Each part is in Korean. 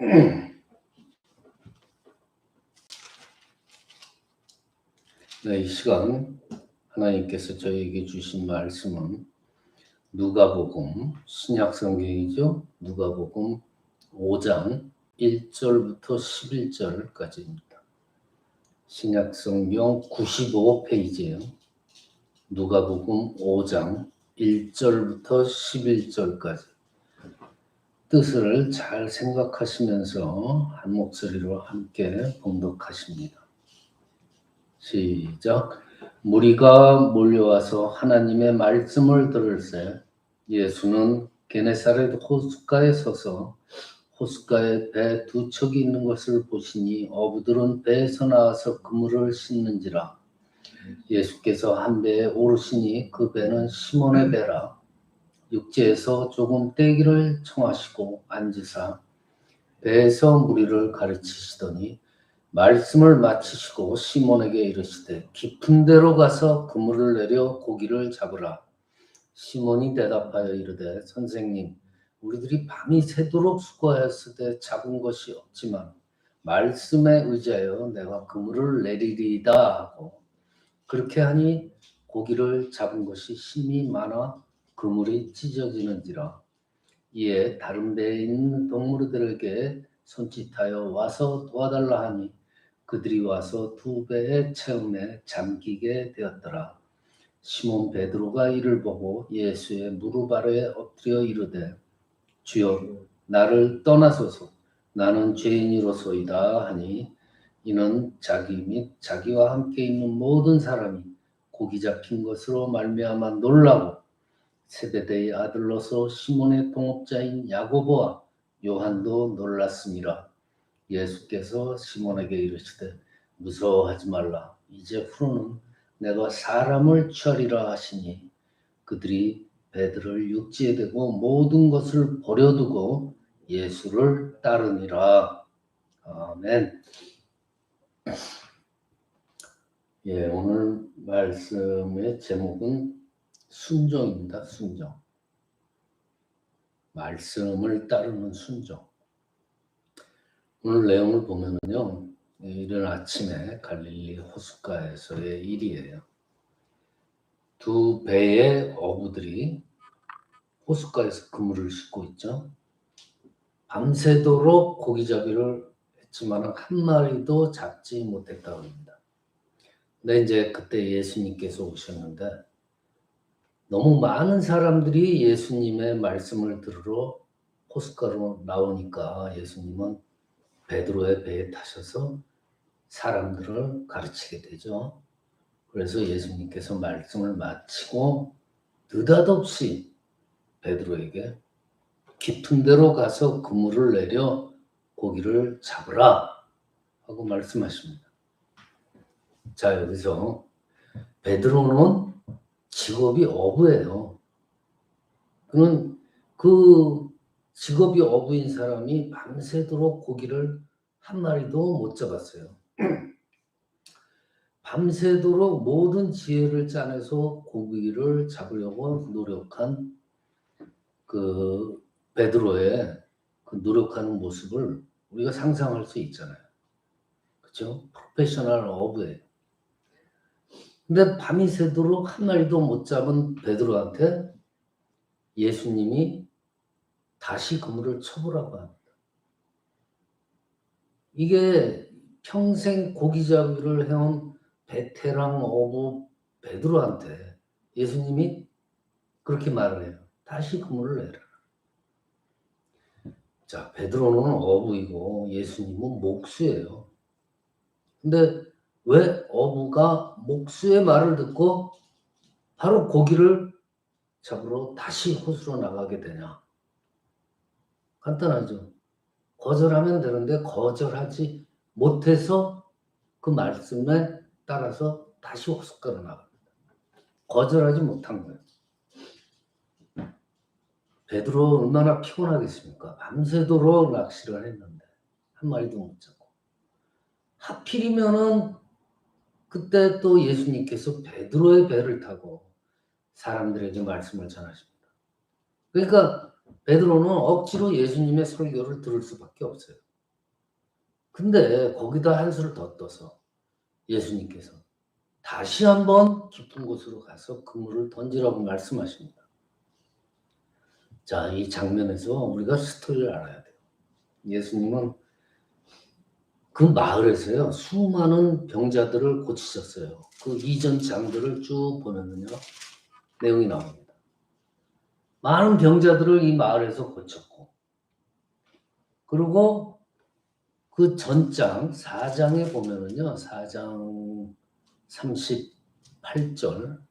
네, 이 시간 하나님께서 저에게 주신 말씀은 누가복음, 신약 성경이죠. 누가복음 5장 1절부터 11절까지입니다. 신약 성경 95페이지예요. 누가복음 5장 1절부터 11절까지. 뜻을 잘 생각하시면서 한 목소리로 함께 봉독하십니다. 시작. 무리가 몰려와서 하나님의 말씀을 들을새 예수는 게네사렛 호숫가에 서서 호숫가에 배 두 척이 있는 것을 보시니 어부들은 배에서 나와서 그물을 씻는지라. 예수께서 한 배에 오르시니 그 배는 시몬의 배라. 육지에서 조금 떼기를 청하시고 앉으사 배에서 무리를 가르치시더니 말씀을 마치시고 시몬에게 이르시되 깊은 데로 가서 그물을 내려 고기를 잡으라. 시몬이 대답하여 이르되 선생님 우리들이 밤이 새도록 수고하였으되 잡은 것이 없지만 말씀에 의지하여 내가 그물을 내리리이다 하고 그렇게 하니 고기를 잡은 것이 심히 많아 그물이 찢어지는지라. 이에 다른 배에 있는 동무들에게 손짓하여 와서 도와달라 하니 그들이 와서 두 배의 체험에 잠기게 되었더라. 시몬 베드로가 이를 보고 예수의 무릎 아래에 엎드려 이르되 주여 나를 떠나소서 나는 죄인이로소이다 하니 이는 자기 및 자기와 함께 있는 모든 사람이 고기 잡힌 것으로 말미암아 놀라고 세베대의 아들로서 시몬의 동업자인 야고보와 요한도 놀랐습니다. 예수께서 시몬에게 이르시되 무서워하지 말라. 이제 후로는 내가 사람을 취하리라 하시니 그들이 배들을 육지에 대고 모든 것을 버려두고 예수를 따르니라. 아멘. 예, 오늘 말씀의 제목은 순종입니다. 순종. 말씀을 따르는 순종. 오늘 내용을 보면은요, 이른 아침에 갈릴리 호숫가에서의 일이에요. 두 배의 어부들이 호숫가에서 그물을 싣고 있죠. 밤새도록 고기잡이를 했지만 한 마리도 잡지 못했다고 합니다. 근데 이제 그때 예수님께서 오셨는데 너무 많은 사람들이 예수님의 말씀을 들으러 호숫가로 나오니까 예수님은 베드로의 배에 타셔서 사람들을 가르치게 되죠. 그래서 예수님께서 말씀을 마치고 느닷없이 베드로에게 깊은 데로 가서 그물을 내려 고기를 잡으라 하고 말씀하십니다. 자, 여기서 베드로는 직업이 어부예요. 그는 그 직업이 어부인 사람이 밤새도록 고기를 한 마리도 못 잡았어요. 밤새도록 모든 지혜를 짜내서 고기를 잡으려고 노력한 그 베드로의 그 노력하는 모습을 우리가 상상할 수 있잖아요. 그렇죠? 프로페셔널 어부예요. 근데 밤이 새도록 한 마리도 못 잡은 베드로한테 예수님이 다시 그물을 쳐보라고 합니다. 이게 평생 고기잡이를 해온 베테랑 어부 베드로한테 예수님이 그렇게 말을 해요. 다시 그물을 내라. 자, 베드로는 어부이고 예수님은 목수예요. 근데 왜 어부가 목수의 말을 듣고 바로 고기를 잡으러 다시 호수로 나가게 되냐? 간단하죠. 거절하면 되는데 거절하지 못해서 그 말씀에 따라서 다시 호숫가로 나갑니다. 거절하지 못한 거예요. 베드로 얼마나 피곤하겠습니까? 밤새도록 낚시를 했는데 한 마리도 못 잡고. 하필이면은 그때 또 예수님께서 베드로의 배를 타고 사람들에게 말씀을 전하십니다. 그러니까 베드로는 억지로 예수님의 설교를 들을 수밖에 없어요. 근데 거기다 한 수를 더 떠서 예수님께서 다시 한번 깊은 곳으로 가서 그물을 던지라고 말씀하십니다. 자, 이 장면에서 우리가 스토리를 알아야 돼요. 예수님은 그 마을에서요, 수많은 병자들을 고치셨어요. 그 이전 장들을 쭉 보면은요, 내용이 나옵니다. 많은 병자들을 이 마을에서 고쳤고, 그리고 그 전장 4장에 보면은요, 4장 38절,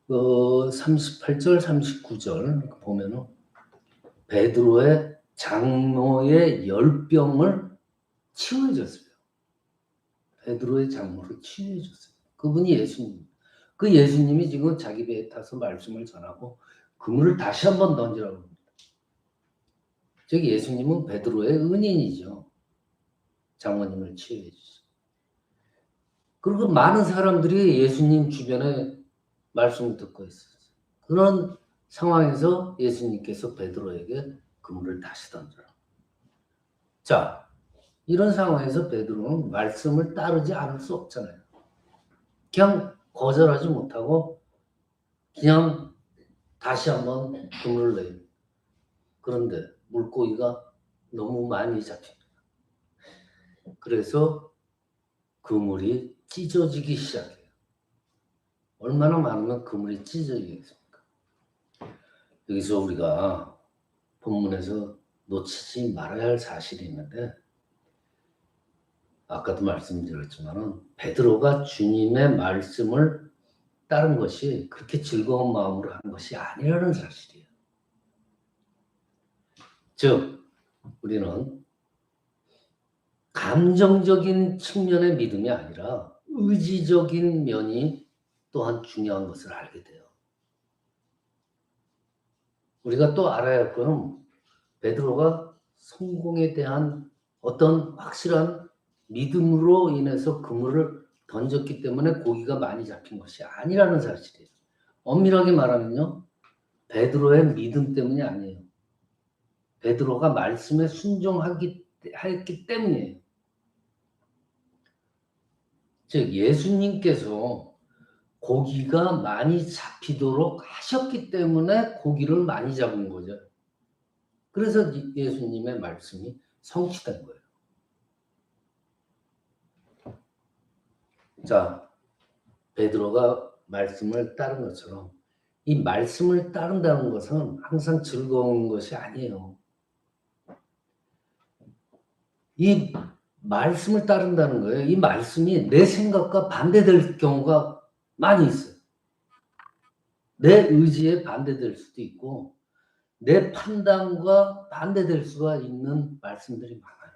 38절, 39절 보면은 베드로의 장모의 열병을 치유해줬어요. 베드로의 장모를 치유해줬어요. 그분이 예수님. 그 예수님이 지금 자기 배에 타서 말씀을 전하고 그물을 다시 한번 던지라고 합니다. 즉 예수님은 베드로의 은인이죠. 장모님을 치유해 주시죠. 그리고 많은 사람들이 예수님 주변에 말씀을 듣고 있었어요. 그런 상황에서 예수님께서 베드로에게 그물을 다시 던져라. 자, 이런 상황에서 베드로는 말씀을 따르지 않을 수 없잖아요. 그냥 거절하지 못하고 그냥 다시 한번 그물을 내요. 그런데 물고기가 너무 많이 잡힙니다. 그래서 그물이 찢어지기 시작해요. 얼마나 많으면 그물이 찢어지겠습니까? 여기서 우리가 본문에서 놓치지 말아야 할 사실이 있는데, 아까도 말씀드렸지만은 베드로가 주님의 말씀을 따른 것이 그렇게 즐거운 마음으로 한 것이 아니라는 사실이에요. 즉 우리는 감정적인 측면의 믿음이 아니라 의지적인 면이 또한 중요한 것을 알게 돼요. 우리가 또 알아야 할 것은 베드로가 성공에 대한 어떤 확실한 믿음으로 인해서 그물을 던졌기 때문에 고기가 많이 잡힌 것이 아니라는 사실이에요. 엄밀하게 말하면요, 베드로의 믿음 때문이 아니에요. 베드로가 말씀에 순종했기 때문이에요. 즉 예수님께서 고기가 많이 잡히도록 하셨기 때문에 고기를 많이 잡은 거죠. 그래서 예수님의 말씀이 성취된 거예요. 자, 베드로가 말씀을 따른 것처럼 이 말씀을 따른다는 것은 항상 즐거운 것이 아니에요. 이 말씀을 따른다는 거예요. 이 말씀이 내 생각과 반대될 경우가 많이 있어요. 내 의지에 반대될 수도 있고 내 판단과 반대될 수가 있는 말씀들이 많아요.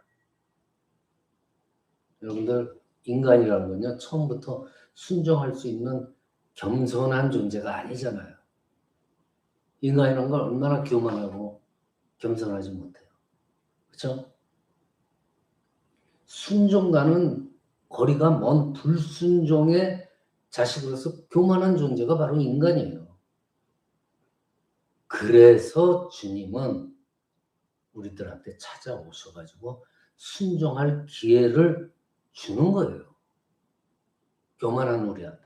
여러분들 인간이라는 건요, 처음부터 순종할 수 있는 겸손한 존재가 아니잖아요. 인간이라는 건 얼마나 교만하고 겸손하지 못해요. 그렇죠? 순종과는 거리가 먼 불순종의 자식으로서 교만한 존재가 바로 인간이에요. 그래서 주님은 우리들한테 찾아오셔가지고 순종할 기회를 주는 거예요. 교만한 우리한테.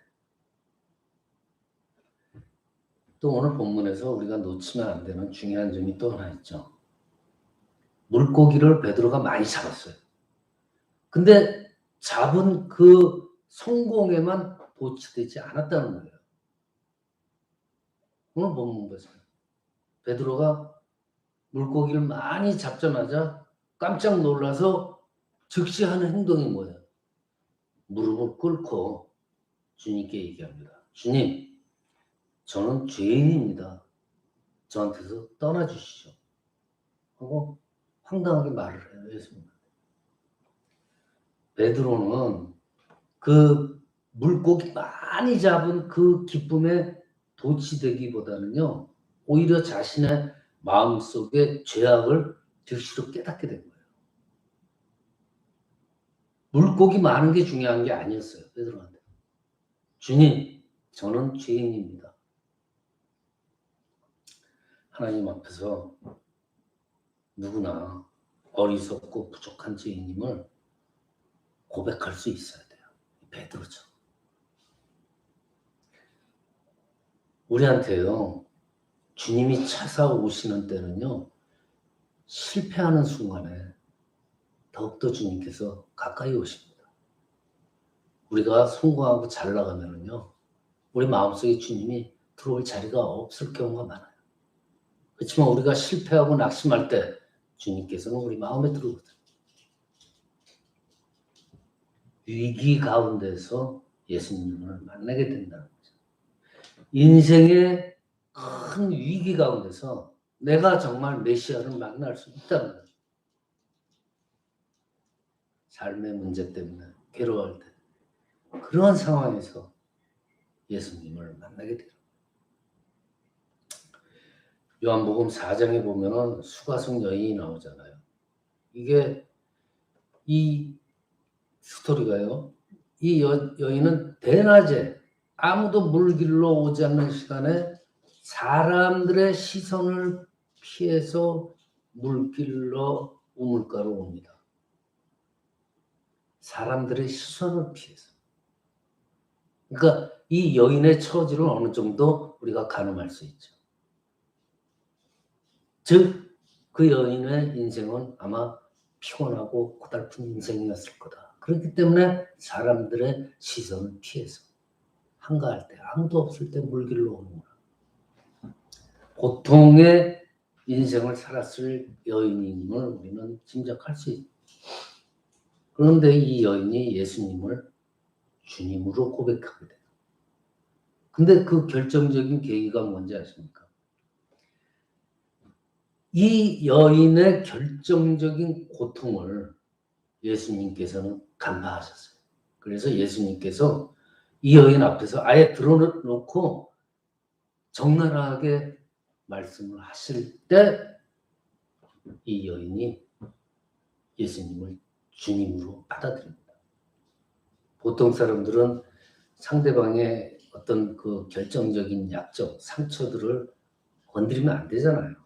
또 오늘 본문에서 우리가 놓치면 안 되는 중요한 점이 또 하나 있죠. 물고기를 베드로가 많이 잡았어요. 근데 잡은 그 성공에만 도취되지 않았다는 거예요. 오늘 본문 보세요. 베드로가 물고기를 많이 잡자마자 깜짝 놀라서 즉시 하는 행동이 뭐예요? 무릎을 꿇고 주님께 얘기합니다. 주님, 저는 죄인입니다. 저한테서 떠나주시죠. 하고 황당하게 말을 해요. 예수님. 베드로는 그 물고기 많이 잡은 그 기쁨에 도취되기보다는요, 오히려 자신의 마음속에 죄악을 즉시로 깨닫게 된 거예요. 물고기 많은 게 중요한 게 아니었어요. 베드로한테. 주님, 저는 죄인입니다. 하나님 앞에서 누구나 어리석고 부족한 죄인임을 고백할 수 있어야 돼요. 베드로죠. 우리한테요, 주님이 찾아오시는 때는요, 실패하는 순간에 더욱더 주님께서 가까이 오십니다. 우리가 성공하고 잘 나가면은요, 우리 마음속에 주님이 들어올 자리가 없을 경우가 많아요. 그렇지만 우리가 실패하고 낙심할 때 주님께서는 우리 마음에 들어오거든요. 위기 가운데서 예수님을 만나게 된다는 거죠. 인생의 큰 위기 가운데서 내가 정말 메시아를 만날 수 있다는 거죠. 삶의 문제 때문에 괴로워할 때 그런 상황에서 예수님을 만나게 돼요. 요한복음 4장에 보면은 수가성 여인이 나오잖아요. 이게 이 스토리가요. 이 여인은 대낮에 아무도 물길로 오지 않는 시간에 사람들의 시선을 피해서 물길로 우물가로 옵니다. 사람들의 시선을 피해서. 그러니까 이 여인의 처지를 어느 정도 우리가 가늠할 수 있죠. 즉, 그 여인의 인생은 아마 피곤하고 고달픈 인생이었을 거다. 그렇기 때문에 사람들의 시선을 피해서 한가할 때, 아무도 없을 때 물길로 오는구나. 고통의 인생을 살았을 여인임을 우리는 짐작할 수 있다. 그런데 이 여인이 예수님을 주님으로 고백하게 돼요. 근데 그 결정적인 계기가 뭔지 아십니까? 이 여인의 결정적인 고통을 예수님께서는 간파하셨어요. 그래서 예수님께서 이 여인 앞에서 아예 드러놓고 적나라하게 말씀을 하실 때 이 여인이 예수님을 주님으로 받아들입니다. 보통 사람들은 상대방의 어떤 그 결정적인 약점, 상처들을 건드리면 안 되잖아요.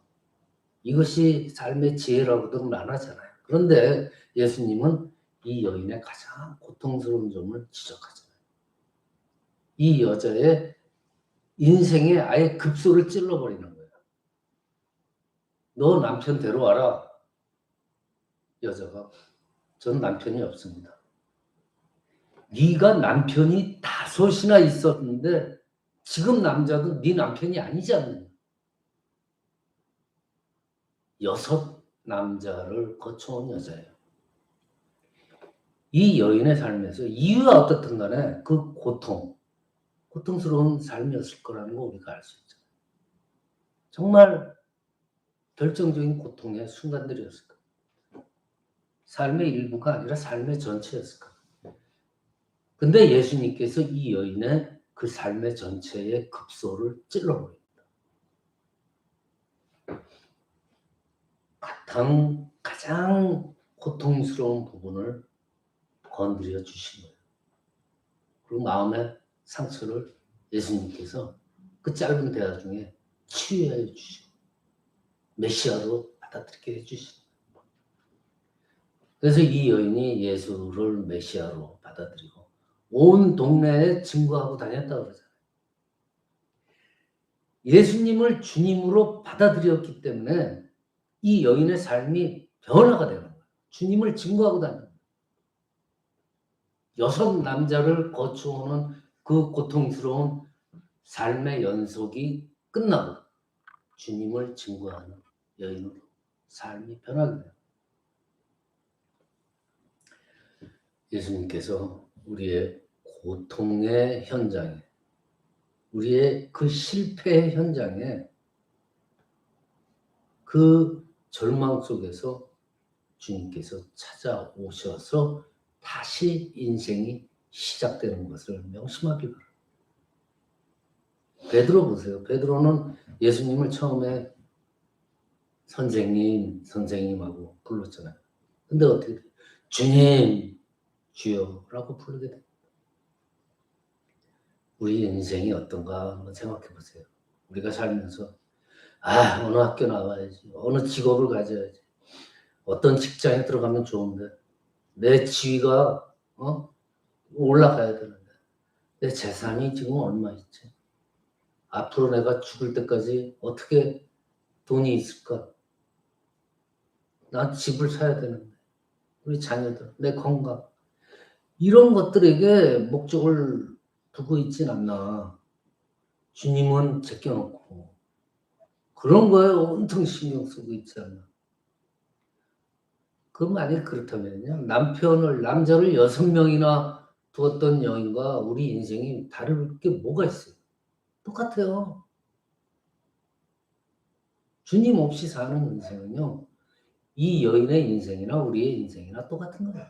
이것이 삶의 지혜라고도 말하잖아요. 그런데 예수님은 이 여인의 가장 고통스러운 점을 지적하잖아요. 이 여자의 인생에 아예 급소를 찔러버리는 거예요. 너 남편 데려와라. 여자가 전 남편이 없습니다. 네가 남편이 5이나 있었는데 지금 남자도 네 남편이 아니지 않느냐. 6 남자를 거쳐온 여자예요. 이 여인의 삶에서 이유가 어떻든 간에 그 고통스러운 삶이었을 거라는 거 우리가 알 수 있죠. 정말 결정적인 고통의 순간들이었을 거예요. 삶의 일부가 아니라 삶의 전체였을 거예요. 근데 예수님께서 이 여인의 그 삶의 전체의 급소를 찔러버립니다. 가장 고통스러운 부분을 건드려 주신 거예요. 그리고 마음의 상처를 예수님께서 그 짧은 대화 중에 치유해 주시고 메시아로 받아들이게 해주시는 거예요. 그래서 이 여인이 예수를 메시아로 받아들이고 온 동네에 증거하고 다녔다고 그러잖아요. 예수님을 주님으로 받아들였기 때문에 이 여인의 삶이 변화가 되는 거예요. 주님을 증거하고 다니는 거예요. 6 남자를 거쳐오는 그 고통스러운 삶의 연속이 끝나고 주님을 증거하는 여인으로 삶이 변하게 돼요. 예수님께서 우리의 고통의 현장에, 우리의 그 실패의 현장에, 그 절망 속에서 주님께서 찾아오셔서 다시 인생이 시작되는 것을 명심하기 바랍니다. 베드로 보세요. 베드로는 예수님을 처음에 선생님하고 불렀잖아요. 근데 어떻게 돼요? 주님, 주여라고 부르게 됩니다. 우리 인생이 어떤가 한번 생각해 보세요. 우리가 살면서 어느 학교 나와야지, 어느 직업을 가져야지, 어떤 직장에 들어가면 좋은데 내 지위가 올라가야 되는데 내 재산이 지금 얼마 있지? 앞으로 내가 죽을 때까지 어떻게 돈이 있을까? 난 집을 사야 되는데 우리 자녀들, 내 건강 이런 것들에게 목적을 두고 있진 않나. 주님은 제껴놓고 그런 거에 온통 신경 쓰고 있지 않나. 그 만약 그렇다면요. 남자를 6명이나 두었던 여인과 우리 인생이 다를 게 뭐가 있어요? 똑같아요. 주님 없이 사는 인생은요. 이 여인의 인생이나 우리의 인생이나 똑같은 거예요.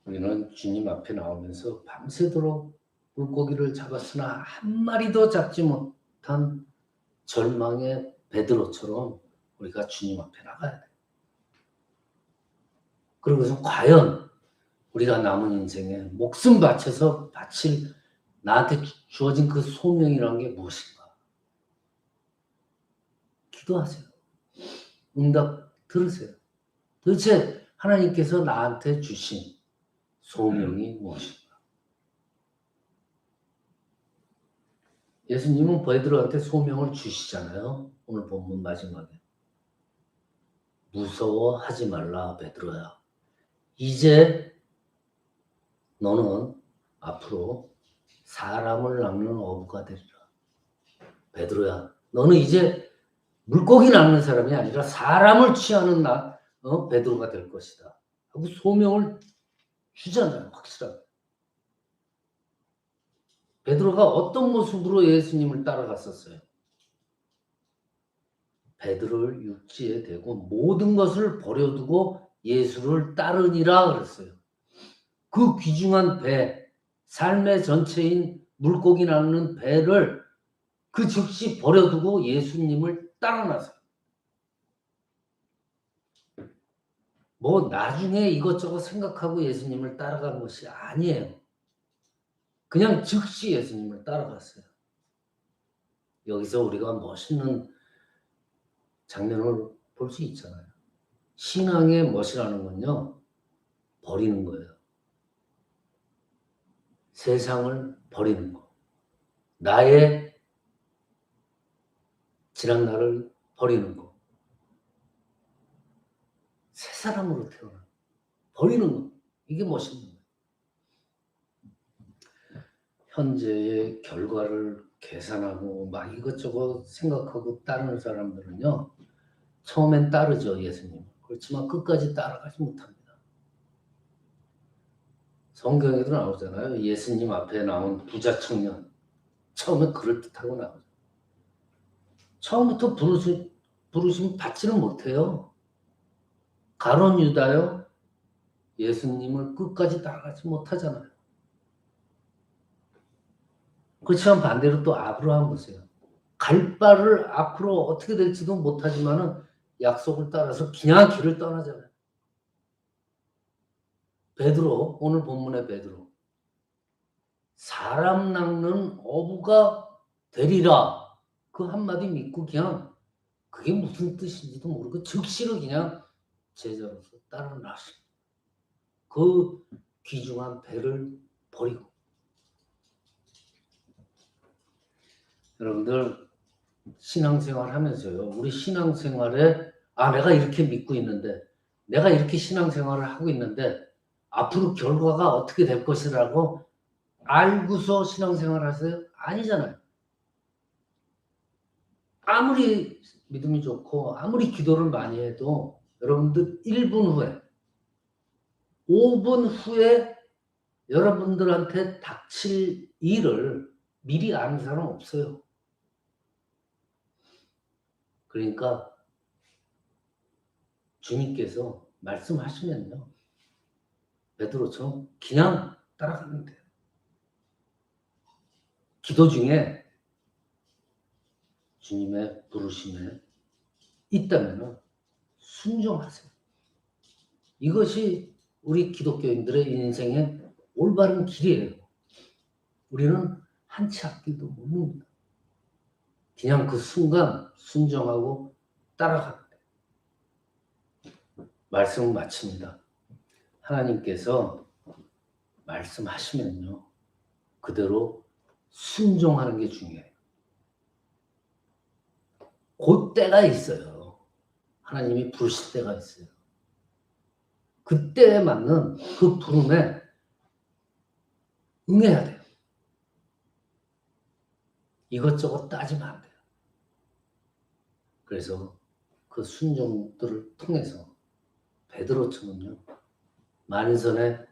우리는 주님 앞에 나오면서 밤새도록 물고기를 잡았으나 한 마리도 잡지 못한 절망의 베드로처럼 우리가 주님 앞에 나가야 돼요. 그러고서 과연 우리가 남은 인생에 목숨 바쳐서 바칠 나한테 주어진 그 소명이라는 게 무엇인가? 기도하세요. 응답 들으세요. 도대체 하나님께서 나한테 주신 소명이 무엇인가? 예수님은 베드로한테 소명을 주시잖아요. 오늘 본문 마지막에. 무서워하지 말라 베드로야. 이제 너는 앞으로 사람을 낚는 어부가 되리라. 베드로야, 너는 이제 물고기 낚는 사람이 아니라 사람을 취하는 베드로가 될 것이다. 하고 소명을 주잖아요. 확실하게. 베드로가 어떤 모습으로 예수님을 따라갔었어요? 베드로를 육지에 대고 모든 것을 버려두고 예수를 따르니라 그랬어요. 그 귀중한 배, 삶의 전체인 물고기 낚는 배를 그 즉시 버려두고 예수님을 따라 나서요. 뭐 나중에 이것저것 생각하고 예수님을 따라간 것이 아니에요. 그냥 즉시 예수님을 따라갔어요. 여기서 우리가 멋있는 장면을 볼 수 있잖아요. 신앙의 멋이라는 건요. 버리는 거예요. 세상을 버리는 거. 나의 지난 날을 버리는 거. 새 사람으로 태어나. 버리는 거. 이게 멋있는 거예요. 현재의 결과를 계산하고 막 이것저것 생각하고 따르는 사람들은요. 처음엔 따르죠. 예수님. 그렇지만 끝까지 따라가지 못합니다. 성경에도 나오잖아요. 예수님 앞에 나온 부자 청년. 처음에 그럴듯하고 나오죠. 처음부터 부르심 받지는 못해요. 가론 유다요. 예수님을 끝까지 따라가지 못하잖아요. 그렇지만 반대로 또 아브라함 보세요. 갈 바를 앞으로 어떻게 될지도 못하지만은 약속을 따라서 그냥 길을 떠나잖아요. 베드로, 오늘 본문의 베드로. 사람 낚는 어부가 되리라. 그 한마디 믿고 그냥 그게 무슨 뜻인지도 모르고 즉시로 그냥 제자로서 따라 나서 그 귀중한 배를 버리고. 여러분들 신앙생활 하면서요. 우리 신앙생활에 내가 이렇게 믿고 있는데 내가 이렇게 신앙생활을 하고 있는데 앞으로 결과가 어떻게 될 것이라고 알고서 신앙생활 하세요? 아니잖아요. 아무리 믿음이 좋고 아무리 기도를 많이 해도 여러분들 1분 후에 5분 후에 여러분들한테 닥칠 일을 미리 아는 사람 없어요. 그러니까 주님께서 말씀하시면요. 베드로처럼 그냥 따라가면 돼요. 기도 중에 주님의 부르심에 있다면 순종하세요. 이것이 우리 기독교인들의 인생의 올바른 길이에요. 우리는 한 치 앞길도 못 봅니다. 그냥 그 순간 순종하고 따라가면 돼요. 말씀을 마칩니다. 하나님께서 말씀하시면요, 그대로 순종하는 게 중요해요. 그 때가 있어요. 하나님이 부르실 때가 있어요. 그때에 맞는 그 부름에 응해야 돼요. 이것저것 따지면 안 돼요. 그래서 그 순종들을 통해서 베드로처럼요, 만선의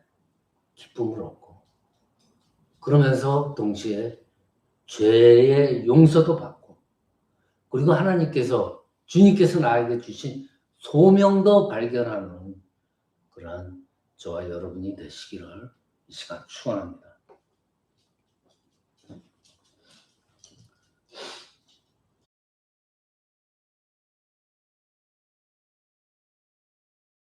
기쁨을 얻고, 그러면서 동시에 죄의 용서도 받고, 그리고 하나님께서, 주님께서 나에게 주신 소명도 발견하는 그러한 저와 여러분이 되시기를 이 시간 축원합니다.